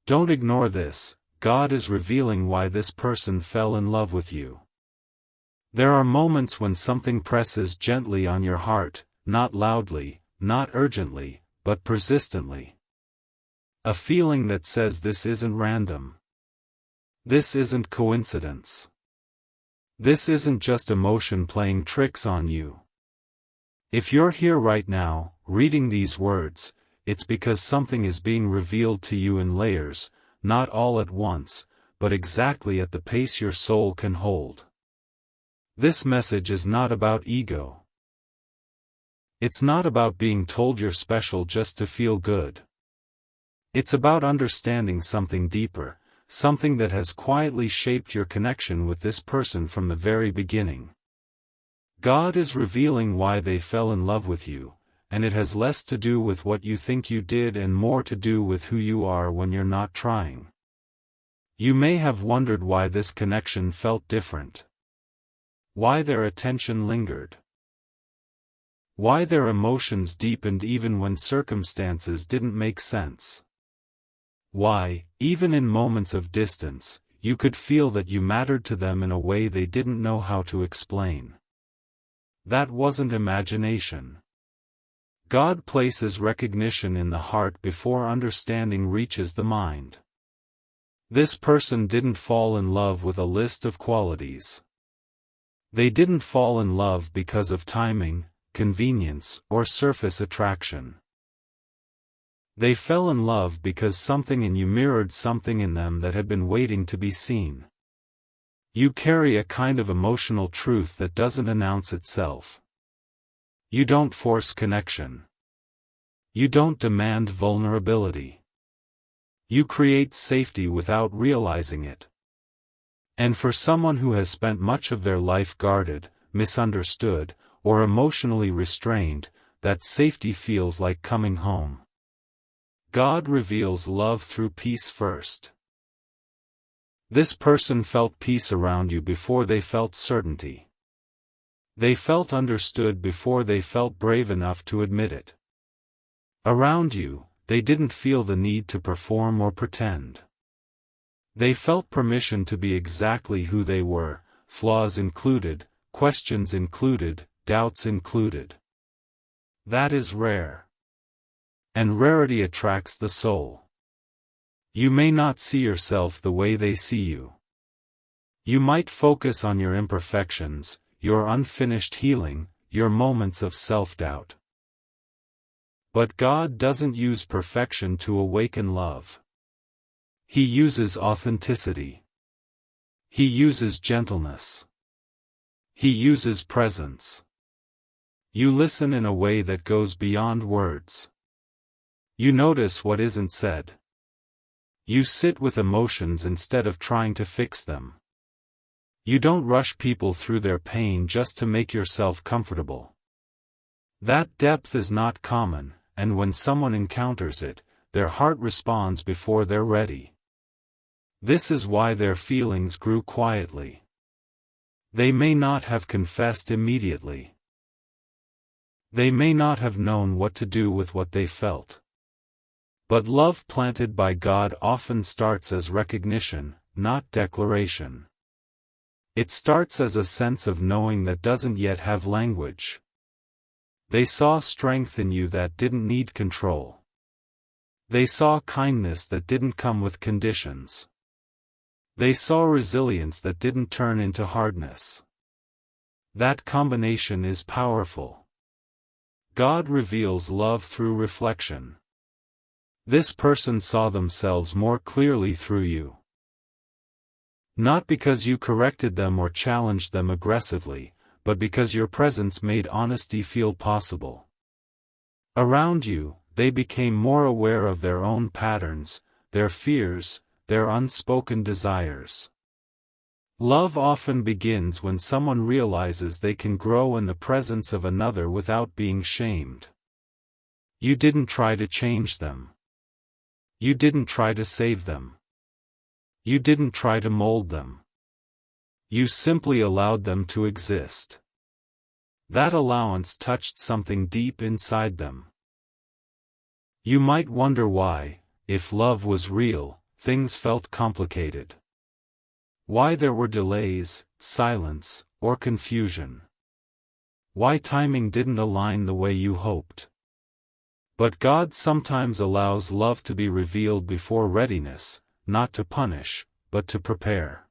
Don't ignore this. God is revealing why this person fell in love with you. There are moments when something presses gently on your heart, not loudly, not urgently, but persistently. A feeling that says this isn't random. This isn't coincidence. This isn't just emotion playing tricks on you. If you're here right now, reading these words, it's because something is being revealed to you in layers, not all at once, but exactly at the pace your soul can hold. This message is not about ego. It's not about being told you're special just to feel good. It's about understanding something deeper, something that has quietly shaped your connection with this person from the very beginning. God is revealing why they fell in love with you, and it has less to do with what you think you did and more to do with who you are when you're not trying. You may have wondered why this connection felt different. Why their attention lingered. Why their emotions deepened even when circumstances didn't make sense. Why, even in moments of distance, you could feel that you mattered to them in a way they didn't know how to explain. That wasn't imagination. God places recognition in the heart before understanding reaches the mind. This person didn't fall in love with a list of qualities. They didn't fall in love because of timing, convenience, or surface attraction. They fell in love because something in you mirrored something in them that had been waiting to be seen. You carry a kind of emotional truth that doesn't announce itself. You don't force connection. You don't demand vulnerability. You create safety without realizing it. And for someone who has spent much of their life guarded, misunderstood, or emotionally restrained, that safety feels like coming home. God reveals love through peace first. This person felt peace around you before they felt certainty. They felt understood before they felt brave enough to admit it. Around you, they didn't feel the need to perform or pretend. They felt permission to be exactly who they were, flaws included, questions included, doubts included. That is rare. And rarity attracts the soul. You may not see yourself the way they see you. You might focus on your imperfections, your unfinished healing, your moments of self-doubt. But God doesn't use perfection to awaken love. He uses authenticity. He uses gentleness. He uses presence. You listen in a way that goes beyond words. You notice what isn't said. You sit with emotions instead of trying to fix them. You don't rush people through their pain just to make yourself comfortable. That depth is not common, and when someone encounters it, their heart responds before they're ready. This is why their feelings grew quietly. They may not have confessed immediately. They may not have known what to do with what they felt. But love planted by God often starts as recognition, not declaration. It starts as a sense of knowing that doesn't yet have language. They saw strength in you that didn't need control. They saw kindness that didn't come with conditions. They saw resilience that didn't turn into hardness. That combination is powerful. God reveals love through reflection. This person saw themselves more clearly through you. Not because you corrected them or challenged them aggressively, but because your presence made honesty feel possible. Around you, they became more aware of their own patterns, their fears, their unspoken desires. Love often begins when someone realizes they can grow in the presence of another without being shamed. You didn't try to change them. You didn't try to save them. You didn't try to mold them. You simply allowed them to exist. That allowance touched something deep inside them. You might wonder why, if love was real, things felt complicated. Why there were delays, silence, or confusion. Why timing didn't align the way you hoped. But God sometimes allows love to be revealed before readiness, not to punish, but to prepare.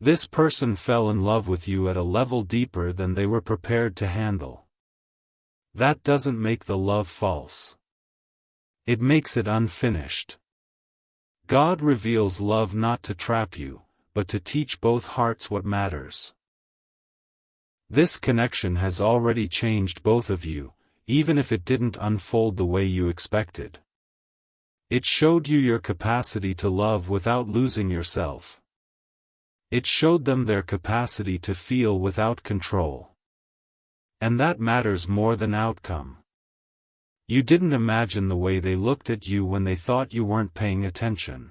This person fell in love with you at a level deeper than they were prepared to handle. That doesn't make the love false. It makes it unfinished. God reveals love not to trap you, but to teach both hearts what matters. This connection has already changed both of you, even if it didn't unfold the way you expected. It showed you your capacity to love without losing yourself. It showed them their capacity to feel without control. And that matters more than outcome. You didn't imagine the way they looked at you when they thought you weren't paying attention.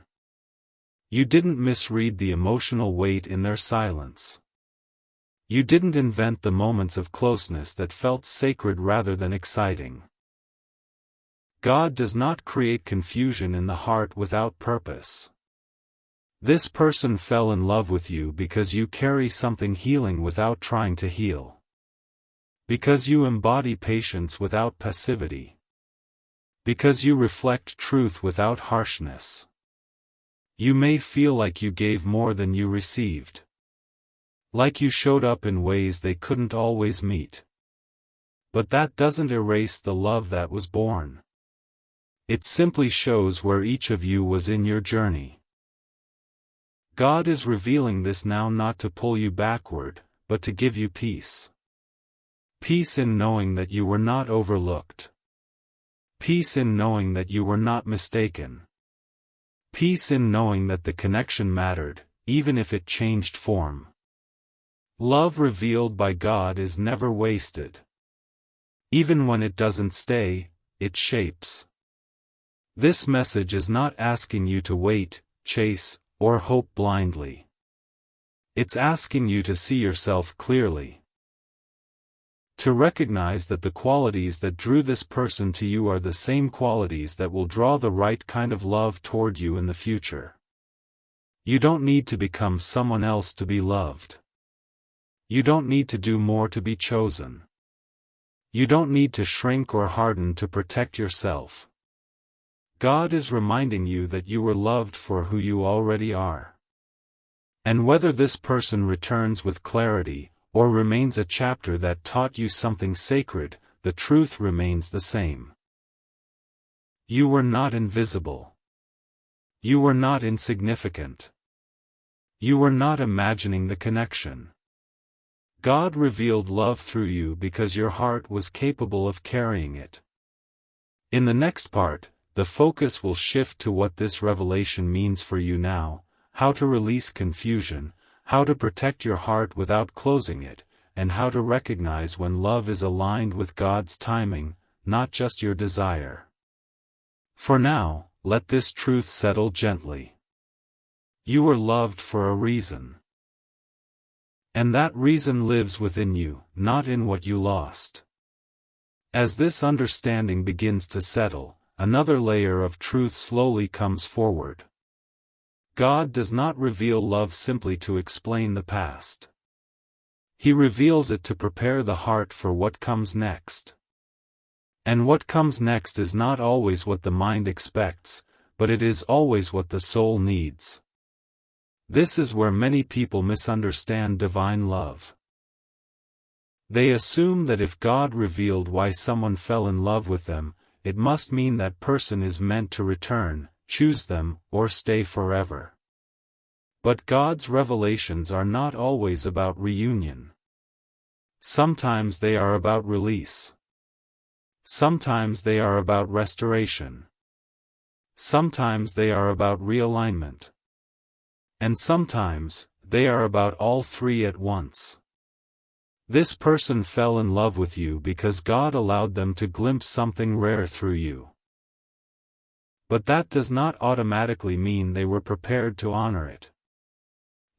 You didn't misread the emotional weight in their silence. You didn't invent the moments of closeness that felt sacred rather than exciting. God does not create confusion in the heart without purpose. This person fell in love with you because you carry something healing without trying to heal. Because you embody patience without passivity. Because you reflect truth without harshness. You may feel like you gave more than you received. Like you showed up in ways they couldn't always meet. But that doesn't erase the love that was born. It simply shows where each of you was in your journey. God is revealing this now not to pull you backward, but to give you peace. Peace in knowing that you were not overlooked. Peace in knowing that you were not mistaken. Peace in knowing that the connection mattered, even if it changed form. Love revealed by God is never wasted. Even when it doesn't stay, it shapes. This message is not asking you to wait, chase, or hope blindly. It's asking you to see yourself clearly. To recognize that the qualities that drew this person to you are the same qualities that will draw the right kind of love toward you in the future. You don't need to become someone else to be loved. You don't need to do more to be chosen. You don't need to shrink or harden to protect yourself. God is reminding you that you were loved for who you already are. And whether this person returns with clarity, or remains a chapter that taught you something sacred, the truth remains the same. You were not invisible. You were not insignificant. You were not imagining the connection. God revealed love through you because your heart was capable of carrying it. In the next part, the focus will shift to what this revelation means for you now, how to release confusion, how to protect your heart without closing it, and how to recognize when love is aligned with God's timing, not just your desire. For now, let this truth settle gently. You were loved for a reason. And that reason lives within you, not in what you lost. As this understanding begins to settle, another layer of truth slowly comes forward. God does not reveal love simply to explain the past. He reveals it to prepare the heart for what comes next. And what comes next is not always what the mind expects, but it is always what the soul needs. This is where many people misunderstand divine love. They assume that if God revealed why someone fell in love with them, it must mean that person is meant to return, choose them, or stay forever. But God's revelations are not always about reunion. Sometimes they are about release. Sometimes they are about restoration. Sometimes they are about realignment. And sometimes, they are about all three at once. This person fell in love with you because God allowed them to glimpse something rare through you. But that does not automatically mean they were prepared to honor it.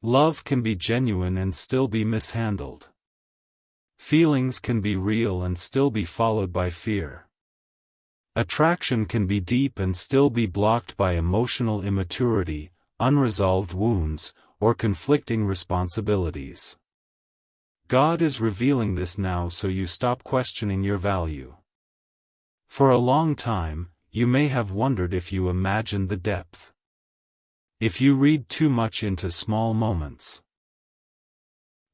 Love can be genuine and still be mishandled. Feelings can be real and still be followed by fear. Attraction can be deep and still be blocked by emotional immaturity, unresolved wounds, or conflicting responsibilities. God is revealing this now so you stop questioning your value. For a long time, you may have wondered if you imagined the depth. If you read too much into small moments.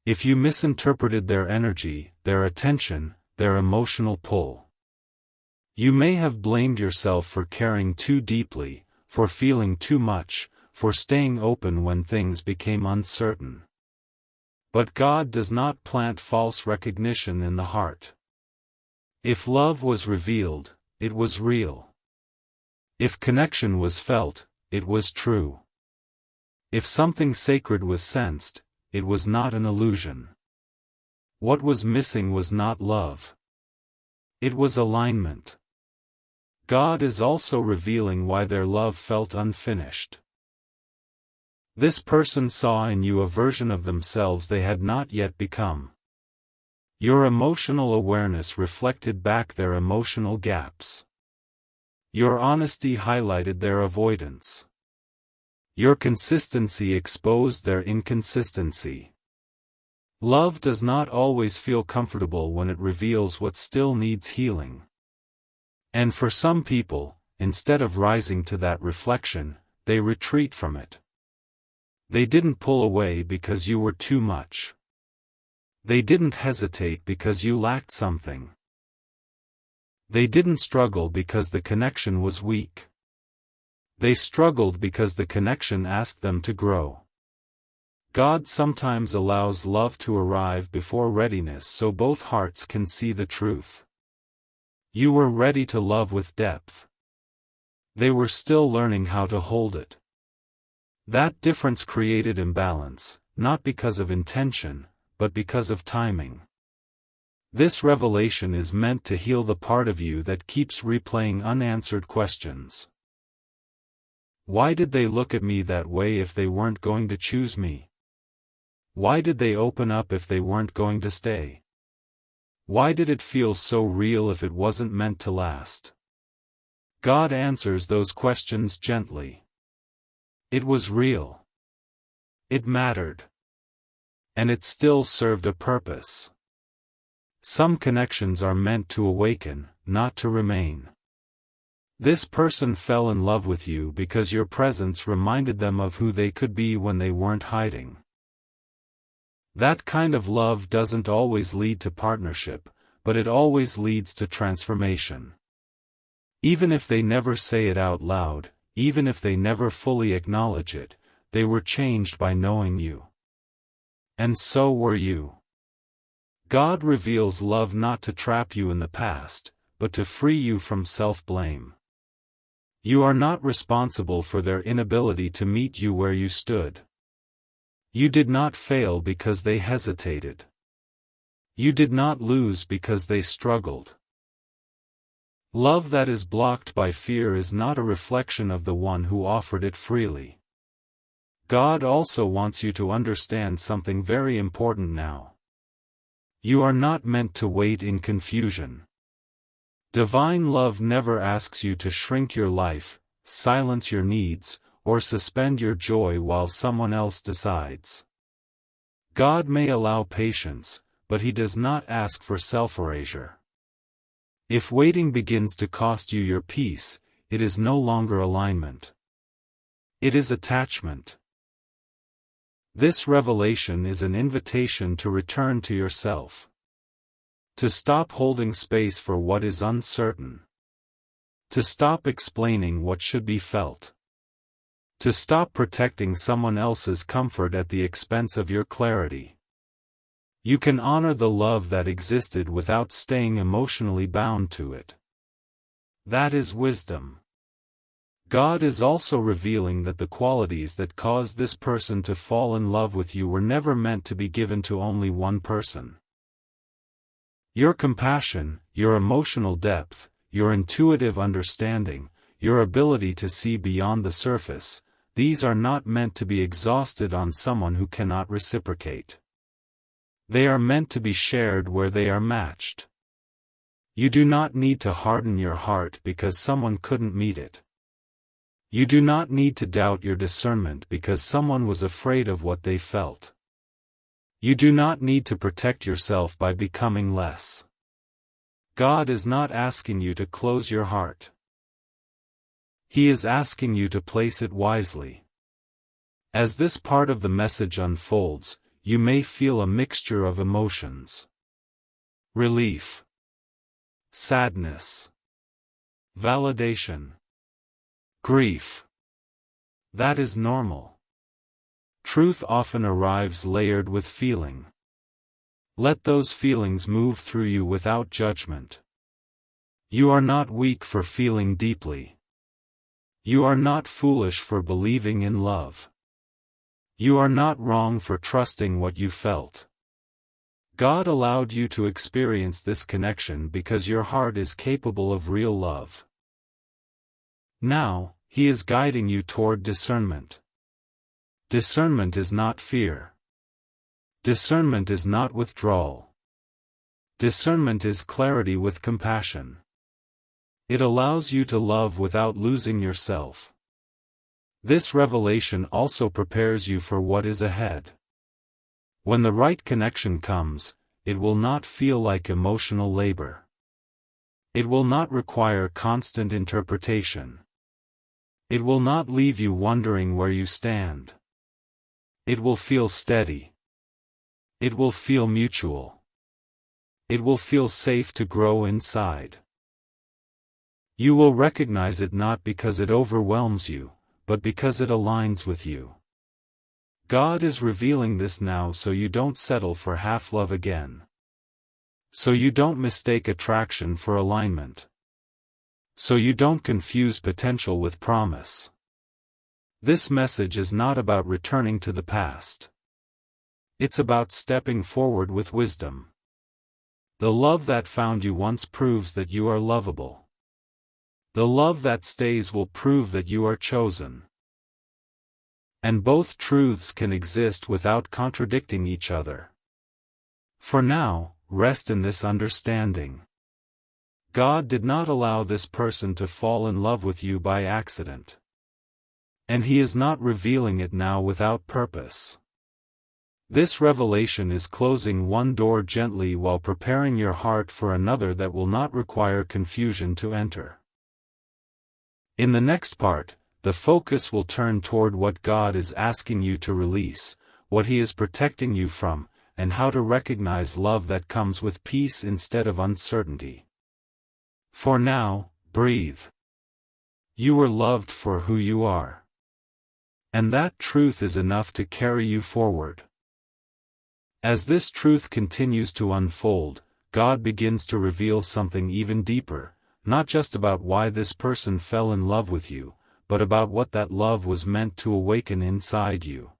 If you misinterpreted their energy, their attention, their emotional pull. You may have blamed yourself for caring too deeply, for feeling too much, for staying open when things became uncertain. But God does not plant false recognition in the heart. If love was revealed, it was real. If connection was felt, it was true. If something sacred was sensed, it was not an illusion. What was missing was not love. It was alignment. God is also revealing why their love felt unfinished. This person saw in you a version of themselves they had not yet become. Your emotional awareness reflected back their emotional gaps. Your honesty highlighted their avoidance. Your consistency exposed their inconsistency. Love does not always feel comfortable when it reveals what still needs healing. And for some people, instead of rising to that reflection, they retreat from it. They didn't pull away because you were too much. They didn't hesitate because you lacked something. They didn't struggle because the connection was weak. They struggled because the connection asked them to grow. God sometimes allows love to arrive before readiness so both hearts can see the truth. You were ready to love with depth. They were still learning how to hold it. That difference created imbalance, not because of intention, but because of timing. This revelation is meant to heal the part of you that keeps replaying unanswered questions. Why did they look at me that way if they weren't going to choose me? Why did they open up if they weren't going to stay? Why did it feel so real if it wasn't meant to last? God answers those questions gently. It was real. It mattered. And it still served a purpose. Some connections are meant to awaken, not to remain. This person fell in love with you because your presence reminded them of who they could be when they weren't hiding. That kind of love doesn't always lead to partnership, but it always leads to transformation. Even if they never say it out loud, even if they never fully acknowledge it, they were changed by knowing you. And so were you. God reveals love not to trap you in the past, but to free you from self-blame. You are not responsible for their inability to meet you where you stood. You did not fail because they hesitated. You did not lose because they struggled. Love that is blocked by fear is not a reflection of the one who offered it freely. God also wants you to understand something very important now. You are not meant to wait in confusion. Divine love never asks you to shrink your life, silence your needs, or suspend your joy while someone else decides. God may allow patience, but He does not ask for self-erasure. If waiting begins to cost you your peace, it is no longer alignment. It is attachment. This revelation is an invitation to return to yourself. To stop holding space for what is uncertain. To stop explaining what should be felt. To stop protecting someone else's comfort at the expense of your clarity. You can honor the love that existed without staying emotionally bound to it. That is wisdom. God is also revealing that the qualities that caused this person to fall in love with you were never meant to be given to only one person. Your compassion, your emotional depth, your intuitive understanding, your ability to see beyond the surface, these are not meant to be exhausted on someone who cannot reciprocate. They are meant to be shared where they are matched. You do not need to harden your heart because someone couldn't meet it. You do not need to doubt your discernment because someone was afraid of what they felt. You do not need to protect yourself by becoming less. God is not asking you to close your heart. He is asking you to place it wisely. As this part of the message unfolds, you may feel a mixture of emotions. Relief. Sadness. Validation. Grief. That is normal. Truth often arrives layered with feeling. Let those feelings move through you without judgment. You are not weak for feeling deeply. You are not foolish for believing in love. You are not wrong for trusting what you felt. God allowed you to experience this connection because your heart is capable of real love. Now, He is guiding you toward discernment. Discernment is not fear. Discernment is not withdrawal. Discernment is clarity with compassion. It allows you to love without losing yourself. This revelation also prepares you for what is ahead. When the right connection comes, it will not feel like emotional labor. It will not require constant interpretation. It will not leave you wondering where you stand. It will feel steady. It will feel mutual. It will feel safe to grow inside. You will recognize it not because it overwhelms you, but because it aligns with you. God is revealing this now so you don't settle for half-love again. So you don't mistake attraction for alignment. So you don't confuse potential with promise. This message is not about returning to the past. It's about stepping forward with wisdom. The love that found you once proves that you are lovable. The love that stays will prove that you are chosen. And both truths can exist without contradicting each other. For now, rest in this understanding. God did not allow this person to fall in love with you by accident. And He is not revealing it now without purpose. This revelation is closing one door gently while preparing your heart for another that will not require confusion to enter. In the next part, the focus will turn toward what God is asking you to release, what He is protecting you from, and how to recognize love that comes with peace instead of uncertainty. For now, breathe. You were loved for who you are. And that truth is enough to carry you forward. As this truth continues to unfold, God begins to reveal something even deeper, not just about why this person fell in love with you, but about what that love was meant to awaken inside you.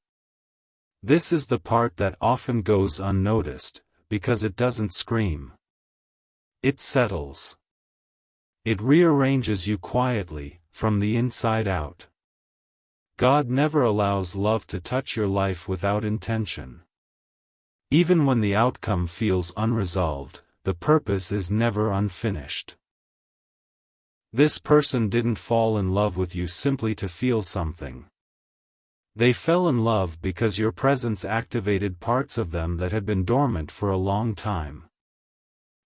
This is the part that often goes unnoticed, because it doesn't scream. It settles. It rearranges you quietly, from the inside out. God never allows love to touch your life without intention. Even when the outcome feels unresolved, the purpose is never unfinished. This person didn't fall in love with you simply to feel something. They fell in love because your presence activated parts of them that had been dormant for a long time.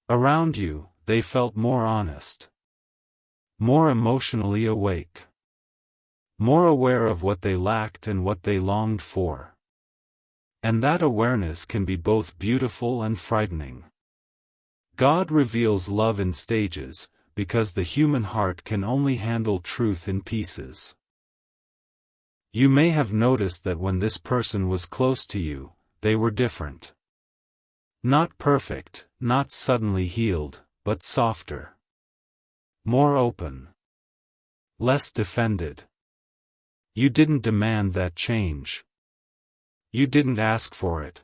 Around you, they felt more honest. More emotionally awake. More aware of what they lacked and what they longed for. And that awareness can be both beautiful and frightening. God reveals love in stages, because the human heart can only handle truth in pieces. You may have noticed that when this person was close to you, they were different. Not perfect, not suddenly healed, but softer. More open. Less defended. You didn't demand that change. You didn't ask for it.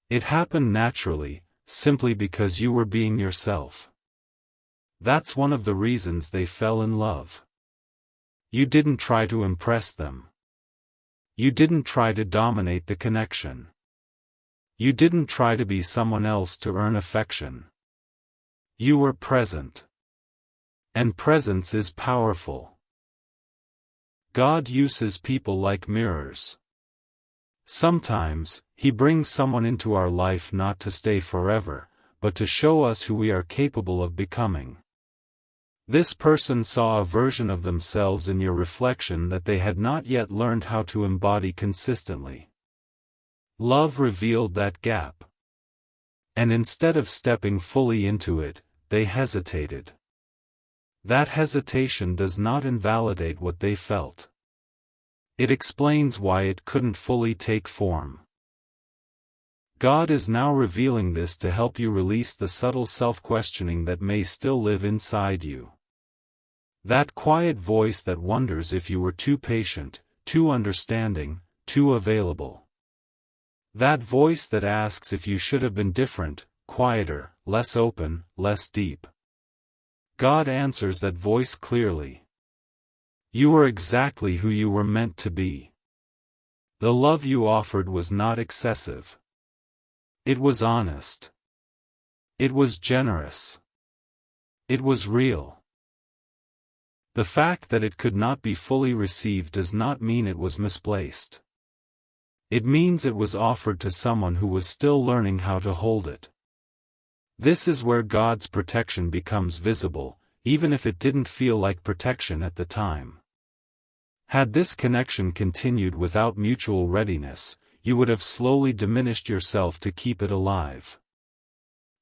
It happened naturally, simply because you were being yourself. That's one of the reasons they fell in love. You didn't try to impress them. You didn't try to dominate the connection. You didn't try to be someone else to earn affection. You were present. And presence is powerful. God uses people like mirrors. Sometimes, He brings someone into our life not to stay forever, but to show us who we are capable of becoming. This person saw a version of themselves in your reflection that they had not yet learned how to embody consistently. Love revealed that gap. And instead of stepping fully into it, they hesitated. That hesitation does not invalidate what they felt. It explains why it couldn't fully take form. God is now revealing this to help you release the subtle self-questioning that may still live inside you. That quiet voice that wonders if you were too patient, too understanding, too available. That voice that asks if you should have been different, quieter, less open, less deep. God answers that voice clearly. You were exactly who you were meant to be. The love you offered was not excessive. It was honest. It was generous. It was real. The fact that it could not be fully received does not mean it was misplaced. It means it was offered to someone who was still learning how to hold it. This is where God's protection becomes visible, even if it didn't feel like protection at the time. Had this connection continued without mutual readiness, you would have slowly diminished yourself to keep it alive.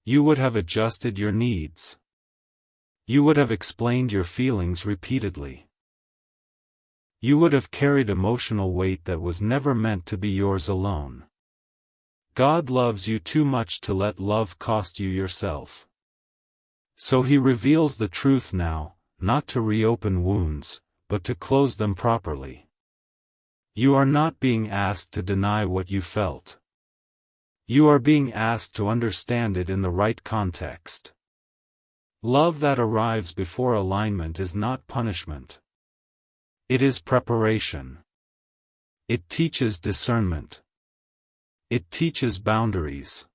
You would have adjusted your needs. You would have explained your feelings repeatedly. You would have carried emotional weight that was never meant to be yours alone. God loves you too much to let love cost you yourself. So He reveals the truth now, not to reopen wounds, but to close them properly. You are not being asked to deny what you felt. You are being asked to understand it in the right context. Love that arrives before alignment is not punishment. It is preparation. It teaches discernment. It teaches boundaries.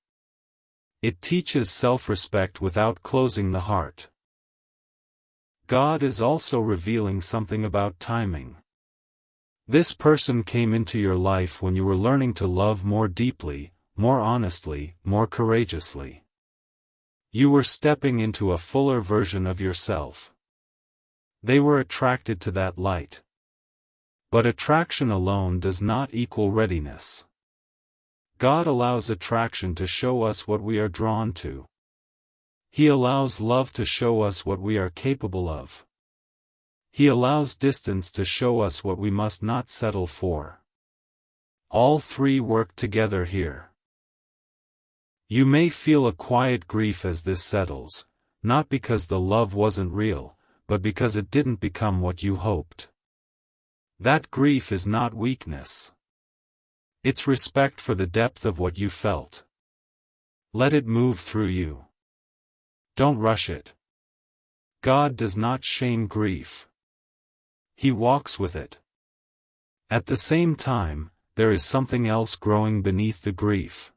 It teaches self-respect without closing the heart. God is also revealing something about timing. This person came into your life when you were learning to love more deeply, more honestly, more courageously. You were stepping into a fuller version of yourself. They were attracted to that light. But attraction alone does not equal readiness. God allows attraction to show us what we are drawn to. He allows love to show us what we are capable of. He allows distance to show us what we must not settle for. All three work together here. You may feel a quiet grief as this settles, not because the love wasn't real, but because it didn't become what you hoped. That grief is not weakness. It's respect for the depth of what you felt. Let it move through you. Don't rush it. God does not shame grief. He walks with it. At the same time, there is something else growing beneath the grief.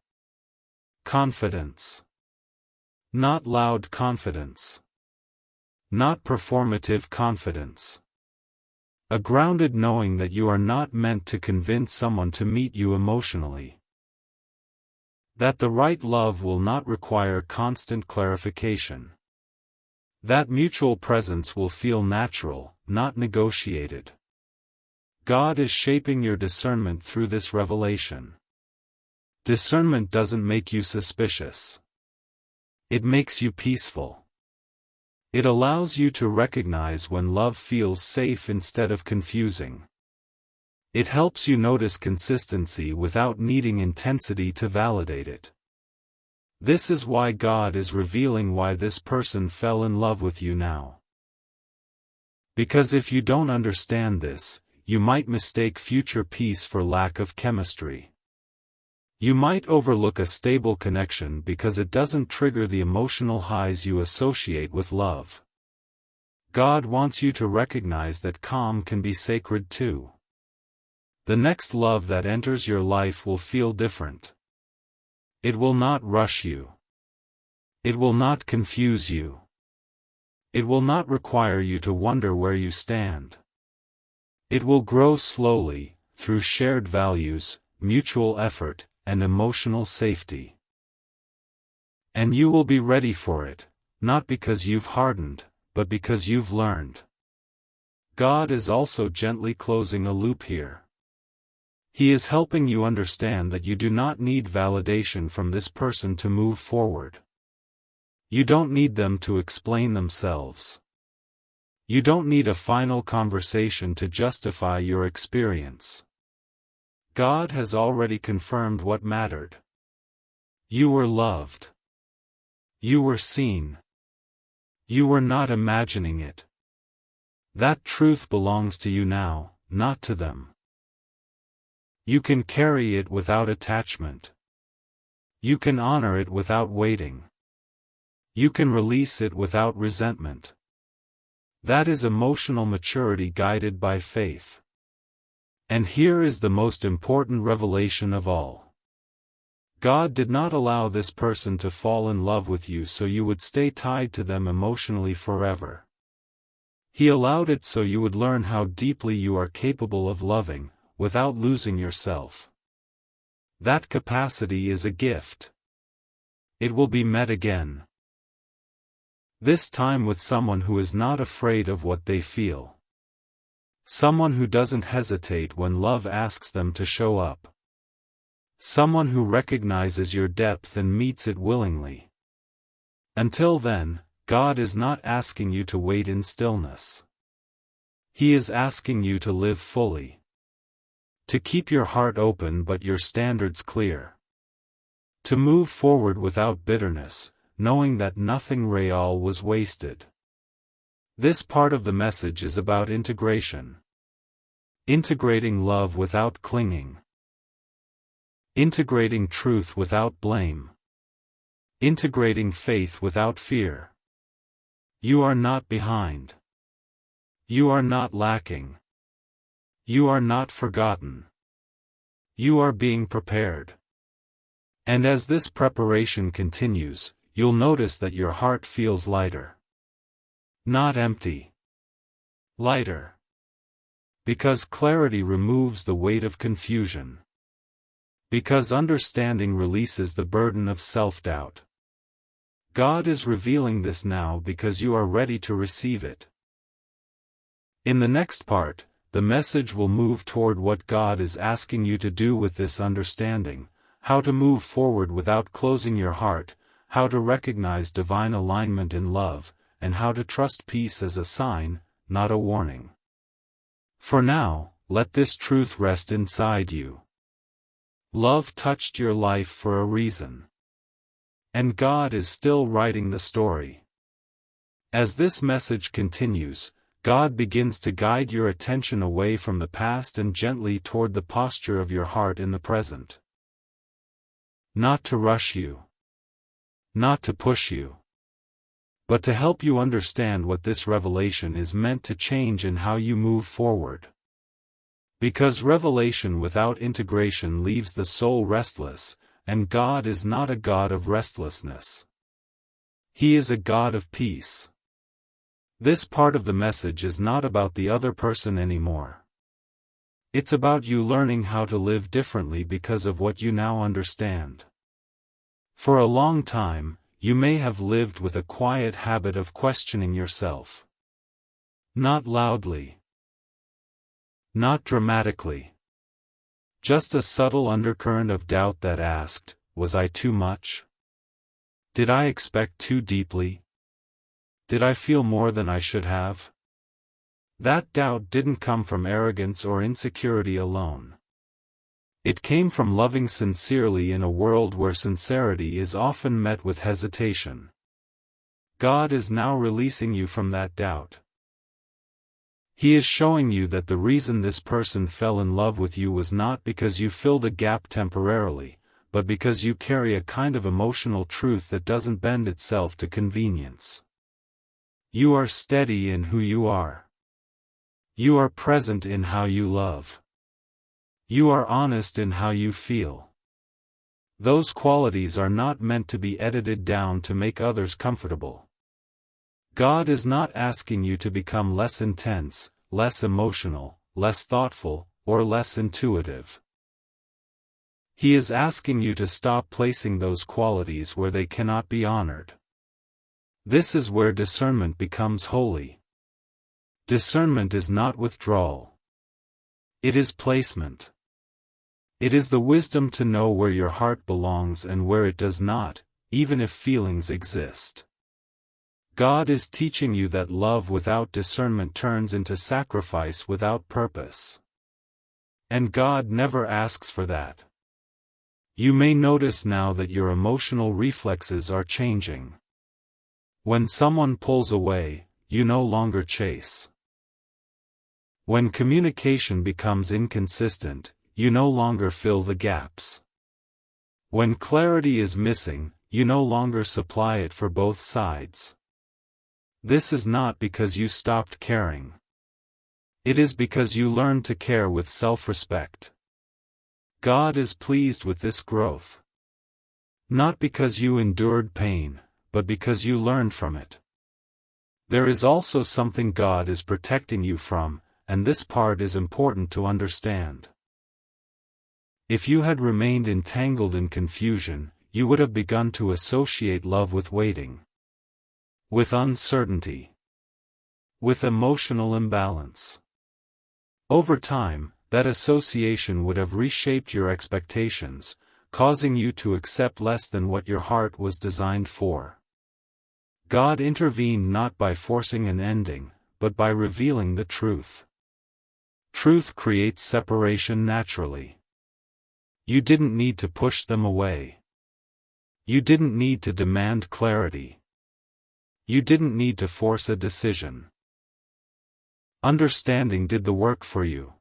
Confidence. Not loud confidence. Not performative confidence. A grounded knowing that you are not meant to convince someone to meet you emotionally. That the right love will not require constant clarification. That mutual presence will feel natural, not negotiated. God is shaping your discernment through this revelation. Discernment doesn't make you suspicious. It makes you peaceful. It allows you to recognize when love feels safe instead of confusing. It helps you notice consistency without needing intensity to validate it. This is why God is revealing why this person fell in love with you now. Because if you don't understand this, you might mistake future peace for lack of chemistry. You might overlook a stable connection because it doesn't trigger the emotional highs you associate with love. God wants you to recognize that calm can be sacred too. The next love that enters your life will feel different. It will not rush you. It will not confuse you. It will not require you to wonder where you stand. It will grow slowly, through shared values, mutual effort, and emotional safety. And you will be ready for it, not because you've hardened, but because you've learned. God is also gently closing a loop here. He is helping you understand that you do not need validation from this person to move forward. You don't need them to explain themselves. You don't need a final conversation to justify your experience. God has already confirmed what mattered. You were loved. You were seen. You were not imagining it. That truth belongs to you now, not to them. You can carry it without attachment. You can honor it without waiting. You can release it without resentment. That is emotional maturity guided by faith. And here is the most important revelation of all. God did not allow this person to fall in love with you so you would stay tied to them emotionally forever. He allowed it so you would learn how deeply you are capable of loving, without losing yourself. That capacity is a gift. It will be met again. This time with someone who is not afraid of what they feel. Someone who doesn't hesitate when love asks them to show up. Someone who recognizes your depth and meets it willingly. Until then, God is not asking you to wait in stillness. He is asking you to live fully. To keep your heart open but your standards clear. To move forward without bitterness, knowing that nothing real was wasted. This part of the message is about integration. Integrating love without clinging. Integrating truth without blame. Integrating faith without fear. You are not behind. You are not lacking. You are not forgotten. You are being prepared. And as this preparation continues, you'll notice that your heart feels lighter. Not empty. Lighter. Because clarity removes the weight of confusion. Because understanding releases the burden of self-doubt. God is revealing this now because you are ready to receive it. In the next part, the message will move toward what God is asking you to do with this understanding, how to move forward without closing your heart, how to recognize divine alignment in love, and how to trust peace as a sign, not a warning. For now, let this truth rest inside you. Love touched your life for a reason. And God is still writing the story. As this message continues, God begins to guide your attention away from the past and gently toward the posture of your heart in the present. Not to rush you. Not to push you. But to help you understand what this revelation is meant to change in how you move forward. Because revelation without integration leaves the soul restless, and God is not a God of restlessness. He is a God of peace. This part of the message is not about the other person anymore. It's about you learning how to live differently because of what you now understand. For a long time, you may have lived with a quiet habit of questioning yourself. Not loudly. Not dramatically. Just a subtle undercurrent of doubt that asked, was I too much? Did I expect too deeply? Did I feel more than I should have? That doubt didn't come from arrogance or insecurity alone. It came from loving sincerely in a world where sincerity is often met with hesitation. God is now releasing you from that doubt. He is showing you that the reason this person fell in love with you was not because you filled a gap temporarily, but because you carry a kind of emotional truth that doesn't bend itself to convenience. You are steady in who you are. You are present in how you love. You are honest in how you feel. Those qualities are not meant to be edited down to make others comfortable. God is not asking you to become less intense, less emotional, less thoughtful, or less intuitive. He is asking you to stop placing those qualities where they cannot be honored. This is where discernment becomes holy. Discernment is not withdrawal. It is placement. It is the wisdom to know where your heart belongs and where it does not, even if feelings exist. God is teaching you that love without discernment turns into sacrifice without purpose. And God never asks for that. You may notice now that your emotional reflexes are changing. When someone pulls away, you no longer chase. When communication becomes inconsistent, you no longer fill the gaps. When clarity is missing, you no longer supply it for both sides. This is not because you stopped caring. It is because you learned to care with self-respect. God is pleased with this growth. Not because you endured pain, but because you learned from it. There is also something God is protecting you from, and this part is important to understand. If you had remained entangled in confusion, you would have begun to associate love with waiting, with uncertainty, with emotional imbalance. Over time, that association would have reshaped your expectations, causing you to accept less than what your heart was designed for. God intervened not by forcing an ending, but by revealing the truth. Truth creates separation naturally. You didn't need to push them away. You didn't need to demand clarity. You didn't need to force a decision. Understanding did the work for you.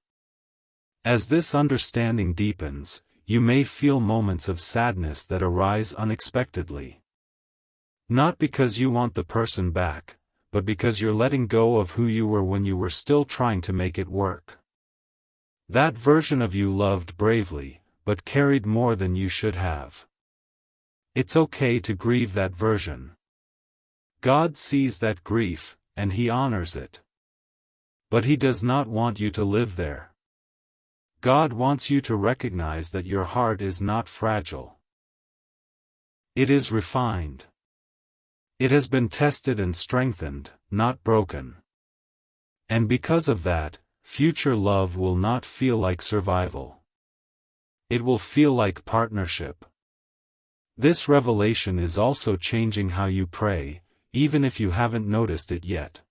As this understanding deepens, you may feel moments of sadness that arise unexpectedly. Not because you want the person back, but because you're letting go of who you were when you were still trying to make it work. That version of you loved bravely, but carried more than you should have. It's okay to grieve that version. God sees that grief, and He honors it. But He does not want you to live there. God wants you to recognize that your heart is not fragile. It is refined. It has been tested and strengthened, not broken. And because of that, future love will not feel like survival. It will feel like partnership. This revelation is also changing how you pray, even if you haven't noticed it yet.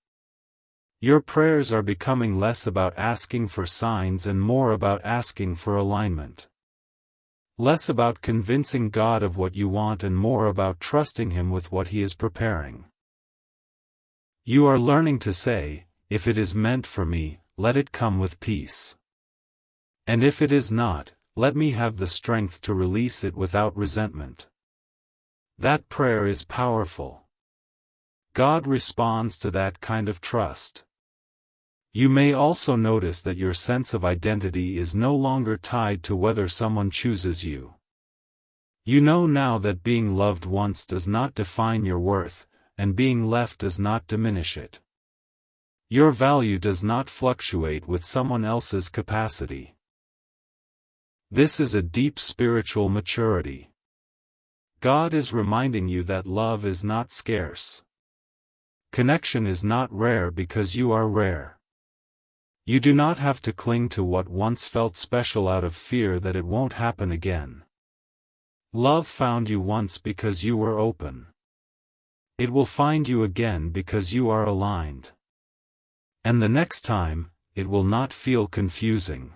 Your prayers are becoming less about asking for signs and more about asking for alignment. Less about convincing God of what you want and more about trusting Him with what He is preparing. You are learning to say, if it is meant for me, let it come with peace. And if it is not, let me have the strength to release it without resentment. That prayer is powerful. God responds to that kind of trust. You may also notice that your sense of identity is no longer tied to whether someone chooses you. You know now that being loved once does not define your worth, and being left does not diminish it. Your value does not fluctuate with someone else's capacity. This is a deep spiritual maturity. God is reminding you that love is not scarce. Connection is not rare because you are rare. You do not have to cling to what once felt special out of fear that it won't happen again. Love found you once because you were open. It will find you again because you are aligned. And the next time, it will not feel confusing.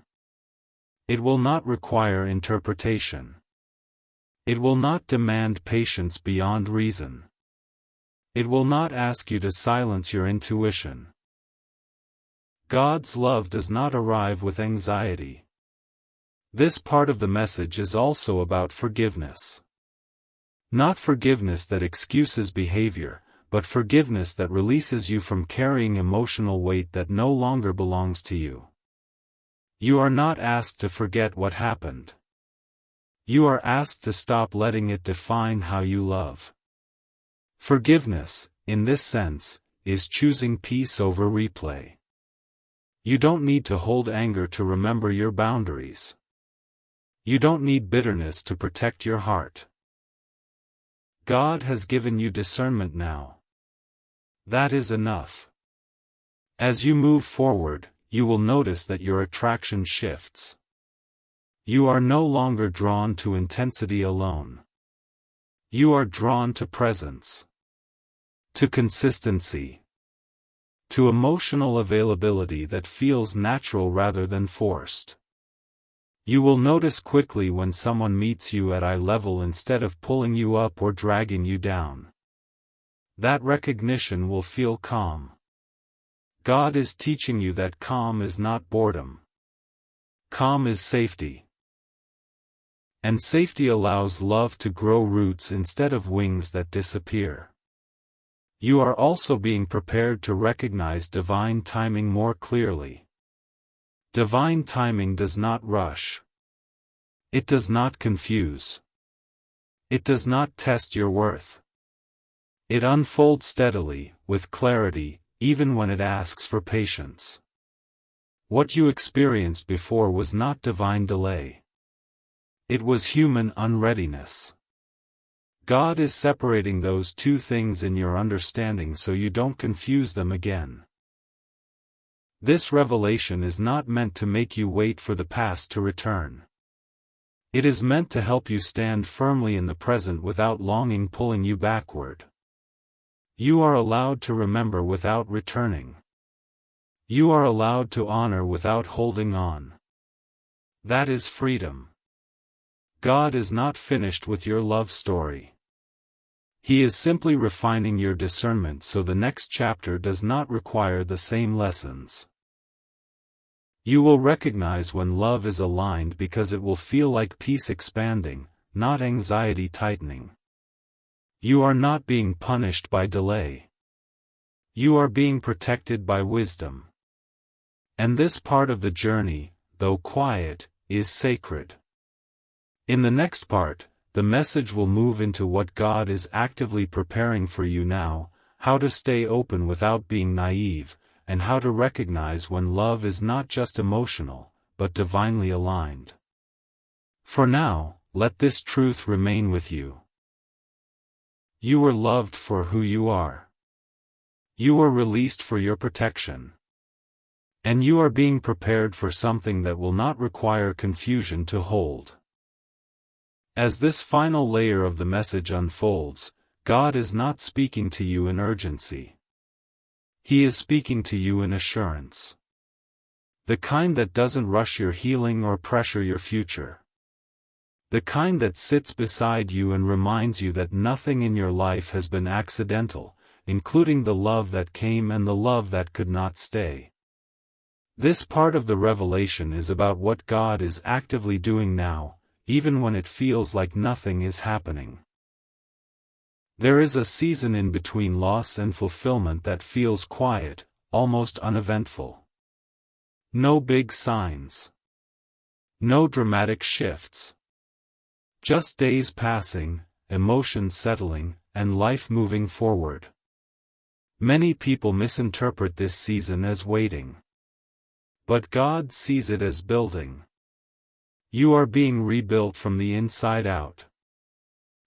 It will not require interpretation. It will not demand patience beyond reason. It will not ask you to silence your intuition. God's love does not arrive with anxiety. This part of the message is also about forgiveness. Not forgiveness that excuses behavior, but forgiveness that releases you from carrying emotional weight that no longer belongs to you. You are not asked to forget what happened. You are asked to stop letting it define how you love. Forgiveness, in this sense, is choosing peace over replay. You don't need to hold anger to remember your boundaries. You don't need bitterness to protect your heart. God has given you discernment now. That is enough. As you move forward, you will notice that your attraction shifts. You are no longer drawn to intensity alone. You are drawn to presence, to consistency, to emotional availability that feels natural rather than forced. You will notice quickly when someone meets you at eye level instead of pulling you up or dragging you down. That recognition will feel calm. God is teaching you that calm is not boredom. Calm is safety. And safety allows love to grow roots instead of wings that disappear. You are also being prepared to recognize divine timing more clearly. Divine timing does not rush. It does not confuse. It does not test your worth. It unfolds steadily, with clarity, even when it asks for patience. What you experienced before was not divine delay. It was human unreadiness. God is separating those two things in your understanding so you don't confuse them again. This revelation is not meant to make you wait for the past to return. It is meant to help you stand firmly in the present without longing pulling you backward. You are allowed to remember without returning. You are allowed to honor without holding on. That is freedom. God is not finished with your love story. He is simply refining your discernment so the next chapter does not require the same lessons. You will recognize when love is aligned because it will feel like peace expanding, not anxiety tightening. You are not being punished by delay. You are being protected by wisdom. And this part of the journey, though quiet, is sacred. In the next part, the message will move into what God is actively preparing for you now, how to stay open without being naive, and how to recognize when love is not just emotional, but divinely aligned. For now, let this truth remain with you. You were loved for who you are. You were released for your protection. And you are being prepared for something that will not require confusion to hold. As this final layer of the message unfolds, God is not speaking to you in urgency. He is speaking to you in assurance. The kind that doesn't rush your healing or pressure your future. The kind that sits beside you and reminds you that nothing in your life has been accidental, including the love that came and the love that could not stay. This part of the revelation is about what God is actively doing now, even when it feels like nothing is happening. There is a season in between loss and fulfillment that feels quiet, almost uneventful. No big signs. No dramatic shifts. Just days passing, emotions settling, and life moving forward. Many people misinterpret this season as waiting. But God sees it as building. You are being rebuilt from the inside out.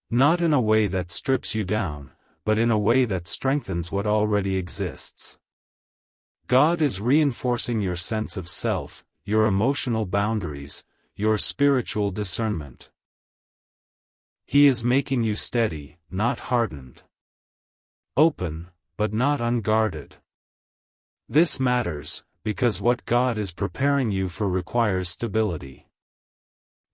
Not in a way that strips you down, but in a way that strengthens what already exists. God is reinforcing your sense of self, your emotional boundaries, your spiritual discernment. He is making you steady, not hardened. Open, but not unguarded. This matters, because what God is preparing you for requires stability.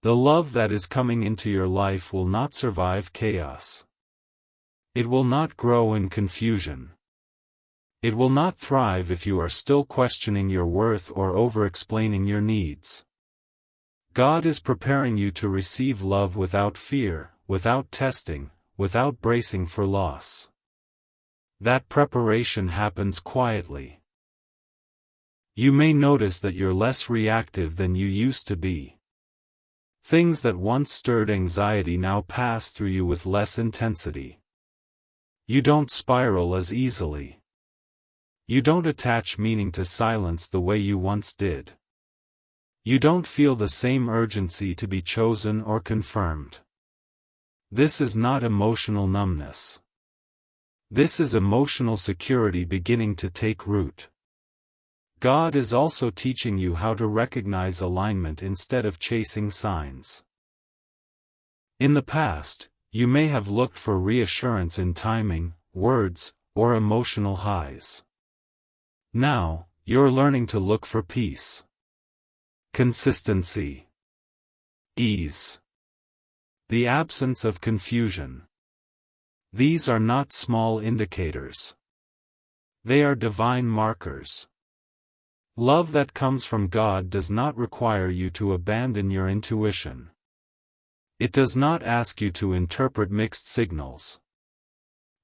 The love that is coming into your life will not survive chaos. It will not grow in confusion. It will not thrive if you are still questioning your worth or over-explaining your needs. God is preparing you to receive love without fear, without testing, without bracing for loss. That preparation happens quietly. You may notice that you're less reactive than you used to be. Things that once stirred anxiety now pass through you with less intensity. You don't spiral as easily. You don't attach meaning to silence the way you once did. You don't feel the same urgency to be chosen or confirmed. This is not emotional numbness. This is emotional security beginning to take root. God is also teaching you how to recognize alignment instead of chasing signs. In the past, you may have looked for reassurance in timing, words, or emotional highs. Now, you're learning to look for peace, consistency, ease, the absence of confusion. These are not small indicators. They are divine markers. Love that comes from God does not require you to abandon your intuition. It does not ask you to interpret mixed signals.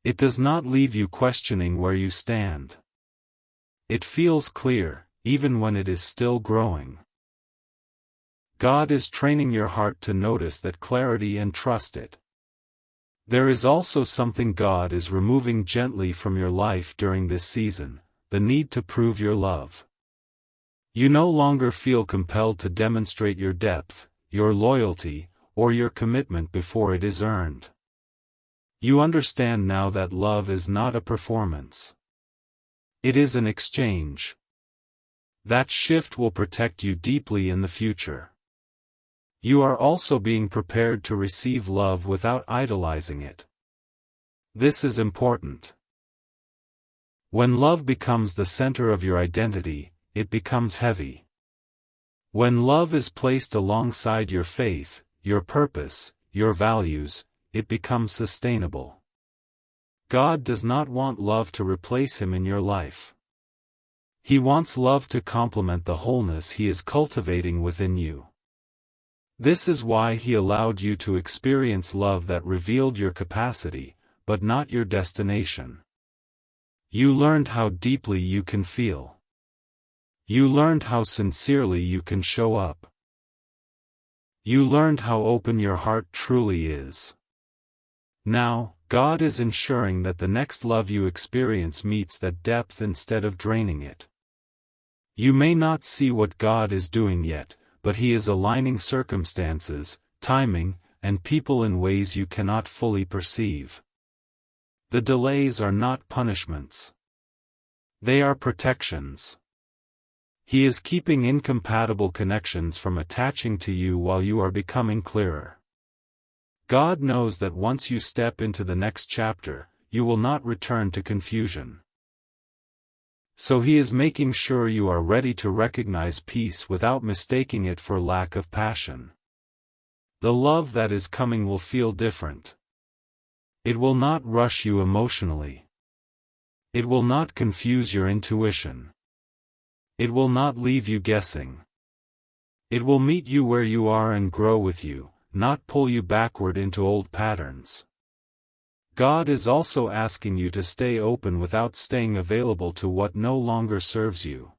It does not leave you questioning where you stand. It feels clear, even when it is still growing. God is training your heart to notice that clarity and trust it. There is also something God is removing gently from your life during this season, the need to prove your love. You no longer feel compelled to demonstrate your depth, your loyalty, or your commitment before it is earned. You understand now that love is not a performance. It is an exchange. That shift will protect you deeply in the future. You are also being prepared to receive love without idolizing it. This is important. When love becomes the center of your identity, it becomes heavy. When love is placed alongside your faith, your purpose, your values, it becomes sustainable. God does not want love to replace Him in your life. He wants love to complement the wholeness He is cultivating within you. This is why He allowed you to experience love that revealed your capacity, but not your destination. You learned how deeply you can feel. You learned how sincerely you can show up. You learned how open your heart truly is. Now, God is ensuring that the next love you experience meets that depth instead of draining it. You may not see what God is doing yet, but He is aligning circumstances, timing, and people in ways you cannot fully perceive. The delays are not punishments. They are protections. He is keeping incompatible connections from attaching to you while you are becoming clearer. God knows that once you step into the next chapter, you will not return to confusion. So He is making sure you are ready to recognize peace without mistaking it for lack of passion. The love that is coming will feel different. It will not rush you emotionally. It will not confuse your intuition. It will not leave you guessing. It will meet you where you are and grow with you, not pull you backward into old patterns. God is also asking you to stay open without staying available to what no longer serves you.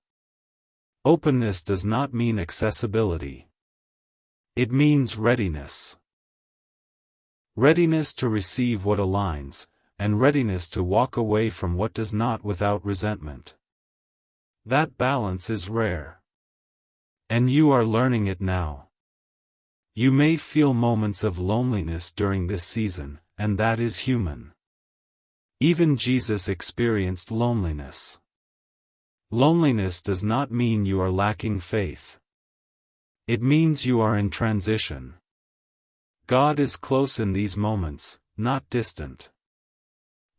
Openness does not mean accessibility. It means readiness. Readiness to receive what aligns, and readiness to walk away from what does not without resentment. That balance is rare. And you are learning it now. You may feel moments of loneliness during this season, and that is human. Even Jesus experienced loneliness. Loneliness does not mean you are lacking faith. It means you are in transition. God is close in these moments, not distant.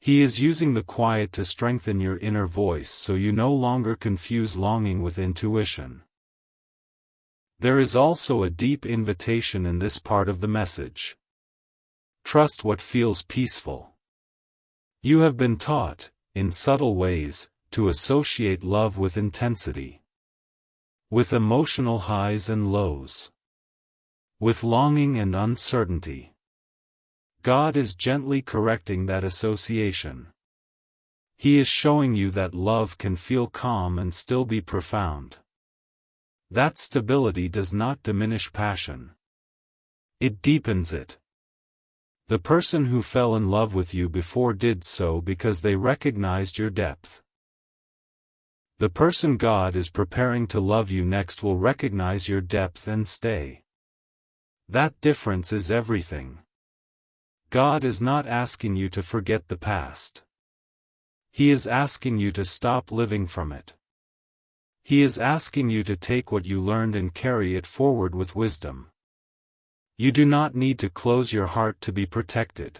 He is using the quiet to strengthen your inner voice so you no longer confuse longing with intuition. There is also a deep invitation in this part of the message. Trust what feels peaceful. You have been taught, in subtle ways, to associate love with intensity. With emotional highs and lows. With longing and uncertainty. God is gently correcting that association. He is showing you that love can feel calm and still be profound. That stability does not diminish passion. It deepens it. The person who fell in love with you before did so because they recognized your depth. The person God is preparing to love you next will recognize your depth and stay. That difference is everything. God is not asking you to forget the past. He is asking you to stop living from it. He is asking you to take what you learned and carry it forward with wisdom. You do not need to close your heart to be protected.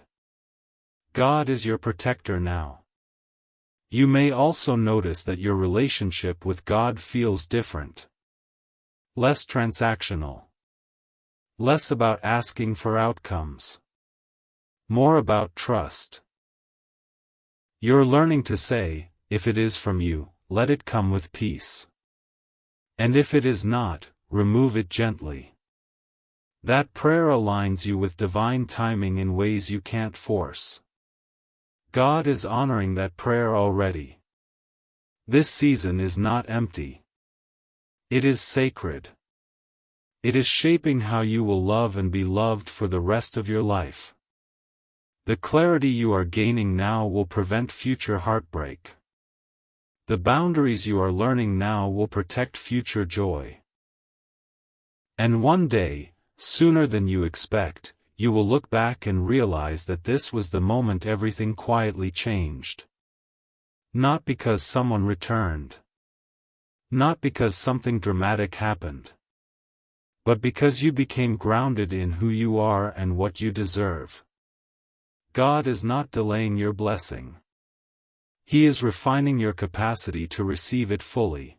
God is your protector now. You may also notice that your relationship with God feels different. Less transactional. Less about asking for outcomes. More about trust. You're learning to say, if it is from you, let it come with peace. And if it is not, remove it gently. That prayer aligns you with divine timing in ways you can't force. God is honoring that prayer already. This season is not empty. It is sacred. It is shaping how you will love and be loved for the rest of your life. The clarity you are gaining now will prevent future heartbreak. The boundaries you are learning now will protect future joy. And one day, sooner than you expect, you will look back and realize that this was the moment everything quietly changed. Not because someone returned. Not because something dramatic happened. But because you became grounded in who you are and what you deserve. God is not delaying your blessing. He is refining your capacity to receive it fully.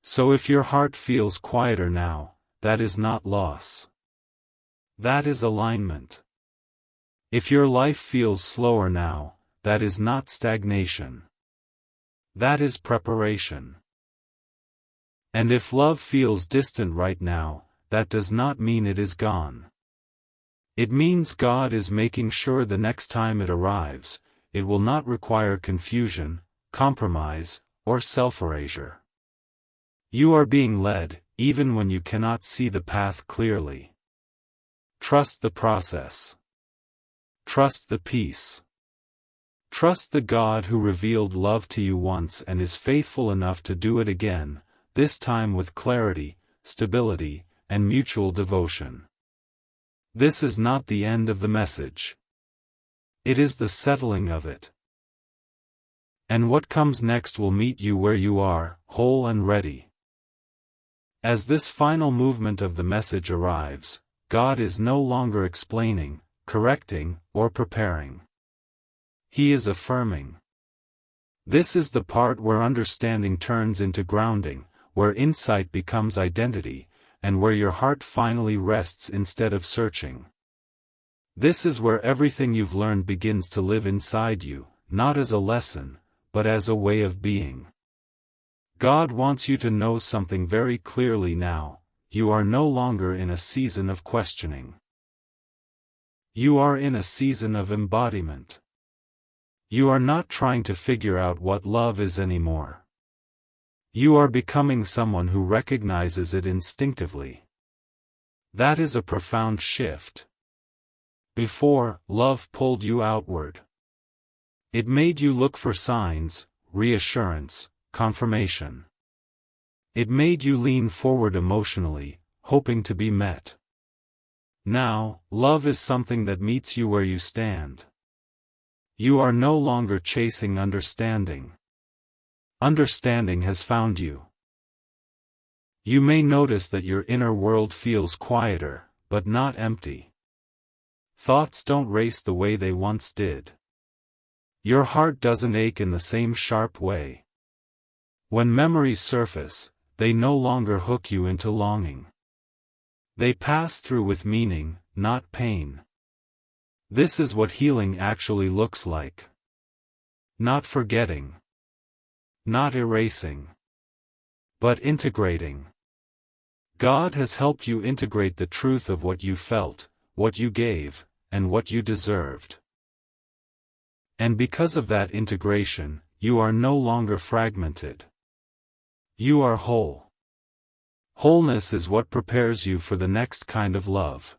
So if your heart feels quieter now, that is not loss. That is alignment. If your life feels slower now, that is not stagnation. That is preparation. And if love feels distant right now, that does not mean it is gone. It means God is making sure the next time it arrives, it will not require confusion, compromise, or self-erasure. You are being led, even when you cannot see the path clearly. Trust the process. Trust the peace. Trust the God who revealed love to you once and is faithful enough to do it again, this time with clarity, stability, and mutual devotion. This is not the end of the message. It is the settling of it. And what comes next will meet you where you are, whole and ready. As this final movement of the message arrives, God is no longer explaining, correcting, or preparing. He is affirming. This is the part where understanding turns into grounding, where insight becomes identity, and where your heart finally rests instead of searching. This is where everything you've learned begins to live inside you, not as a lesson, but as a way of being. God wants you to know something very clearly now: you are no longer in a season of questioning. You are in a season of embodiment. You are not trying to figure out what love is anymore. You are becoming someone who recognizes it instinctively. That is a profound shift. Before, love pulled you outward. It made you look for signs, reassurance, confirmation. It made you lean forward emotionally, hoping to be met. Now, love is something that meets you where you stand. You are no longer chasing understanding. Understanding has found you. You may notice that your inner world feels quieter, but not empty. Thoughts don't race the way they once did. Your heart doesn't ache in the same sharp way. When memories surface, they no longer hook you into longing. They pass through with meaning, not pain. This is what healing actually looks like. Not forgetting. Not erasing. But integrating. God has helped you integrate the truth of what you felt, what you gave, and what you deserved. And because of that integration, you are no longer fragmented. You are whole. Wholeness is what prepares you for the next kind of love.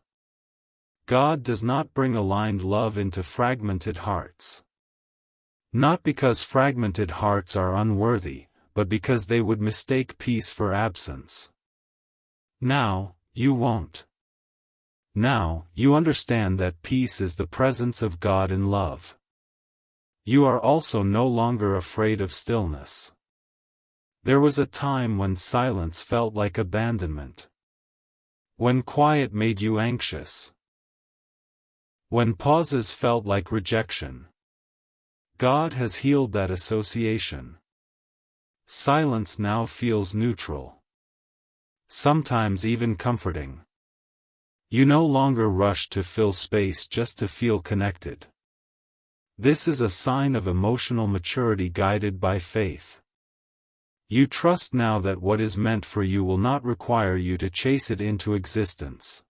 God does not bring aligned love into fragmented hearts. Not because fragmented hearts are unworthy, but because they would mistake peace for absence. Now, you won't. Now, you understand that peace is the presence of God in love. You are also no longer afraid of stillness. There was a time when silence felt like abandonment. When quiet made you anxious. When pauses felt like rejection. God has healed that association. Silence now feels neutral. Sometimes even comforting. You no longer rush to fill space just to feel connected. This is a sign of emotional maturity guided by faith. You trust now that what is meant for you will not require you to chase it into existence.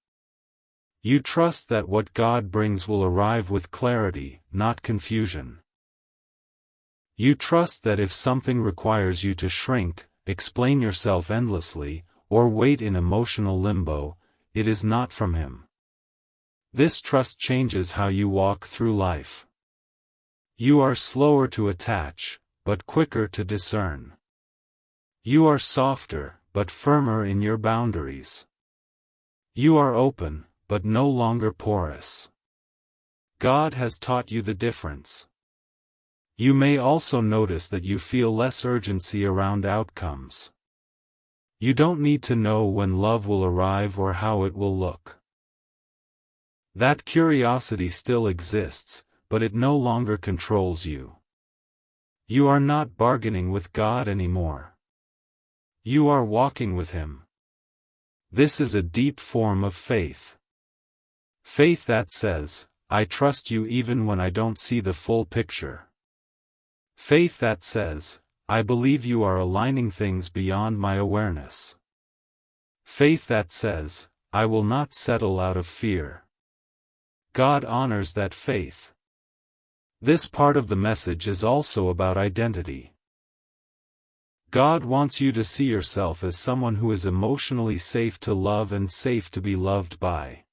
You trust that what God brings will arrive with clarity, not confusion. You trust that if something requires you to shrink, explain yourself endlessly, or wait in emotional limbo, it is not from Him. This trust changes how you walk through life. You are slower to attach, but quicker to discern. You are softer, but firmer in your boundaries. You are open, but no longer porous. God has taught you the difference. You may also notice that you feel less urgency around outcomes. You don't need to know when love will arrive or how it will look. That curiosity still exists, but it no longer controls you. You are not bargaining with God anymore. You are walking with Him. This is a deep form of faith. Faith that says, I trust you even when I don't see the full picture. Faith that says, I believe you are aligning things beyond my awareness. Faith that says, I will not settle out of fear. God honors that faith. This part of the message is also about identity. God wants you to see yourself as someone who is emotionally safe to love and safe to be loved by.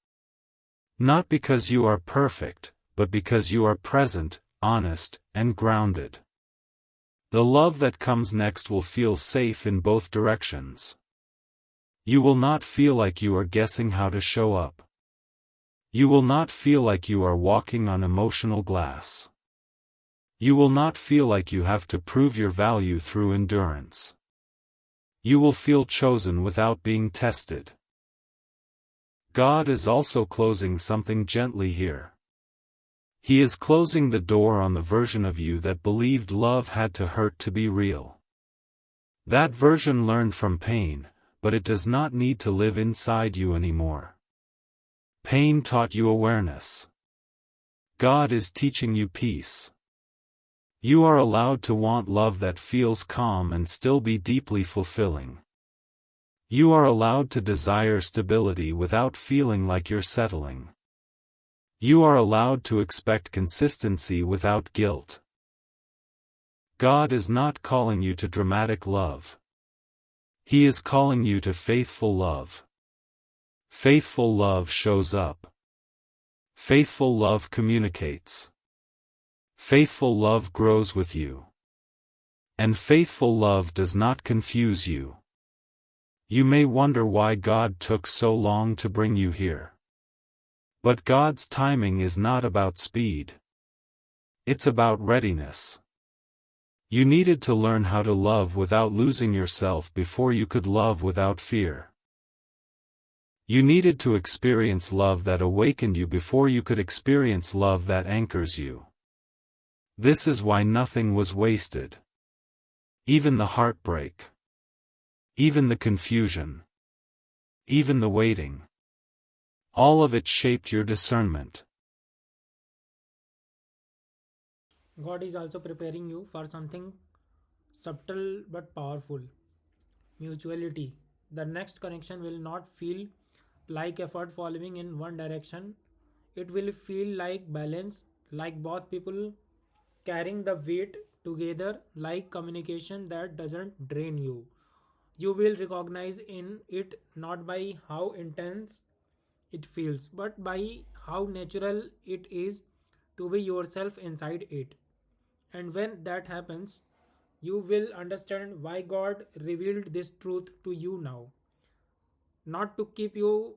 Not because you are perfect, but because you are present, honest, and grounded. The love that comes next will feel safe in both directions. You will not feel like you are guessing how to show up. You will not feel like you are walking on emotional glass. You will not feel like you have to prove your value through endurance. You will feel chosen without being tested. God is also closing something gently here. He is closing the door on the version of you that believed love had to hurt to be real. That version learned from pain, but it does not need to live inside you anymore. Pain taught you awareness. God is teaching you peace. You are allowed to want love that feels calm and still be deeply fulfilling. You are allowed to desire stability without feeling like you're settling. You are allowed to expect consistency without guilt. God is not calling you to dramatic love. He is calling you to faithful love. Faithful love shows up. Faithful love communicates. Faithful love grows with you. And faithful love does not confuse you. You may wonder why God took so long to bring you here. But God's timing is not about speed. It's about readiness. You needed to learn how to love without losing yourself before you could love without fear. You needed to experience love that awakened you before you could experience love that anchors you. This is why nothing was wasted. Even the heartbreak. Even the confusion. Even the waiting. All of it shaped your discernment. God is also preparing you for something subtle but powerful: mutuality. The next connection will not feel like effort following in one direction, it will feel like balance, like both people carrying the weight together, like communication that doesn't drain you. You will recognize in it not by how intense it feels, but by how natural it is to be yourself inside it. And when that happens, you will understand why God revealed this truth to you now. Not to keep you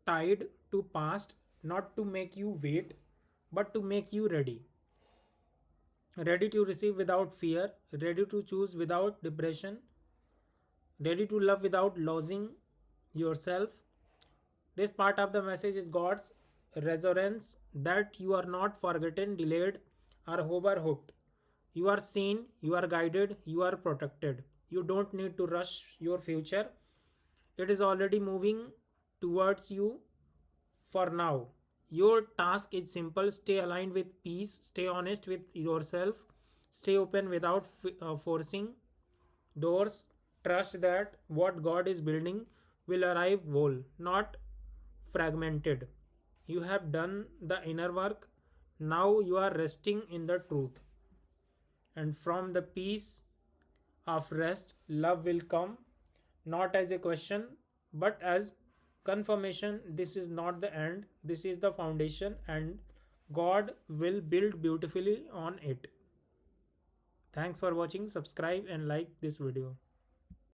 tied to past, not to make you wait, but to make you ready. Ready to receive without fear, ready to choose without depression, ready to love without losing yourself. This part of the message is God's reassurance that you are not forgotten, delayed, or overhooked. You are seen, you are guided, you are protected. You don't need to rush your future. It is already moving towards you for now. Your task is simple: stay aligned with peace, stay honest with yourself, stay open without forcing doors. Trust that what God is building will arrive whole, not fragmented. You have done the inner work. Now you are resting in the truth. And from the peace of rest, love will come, not as a question, but as confirmation. This is not the end, this is the foundation, and God will build beautifully on it. Thanks for watching. Subscribe and like this video.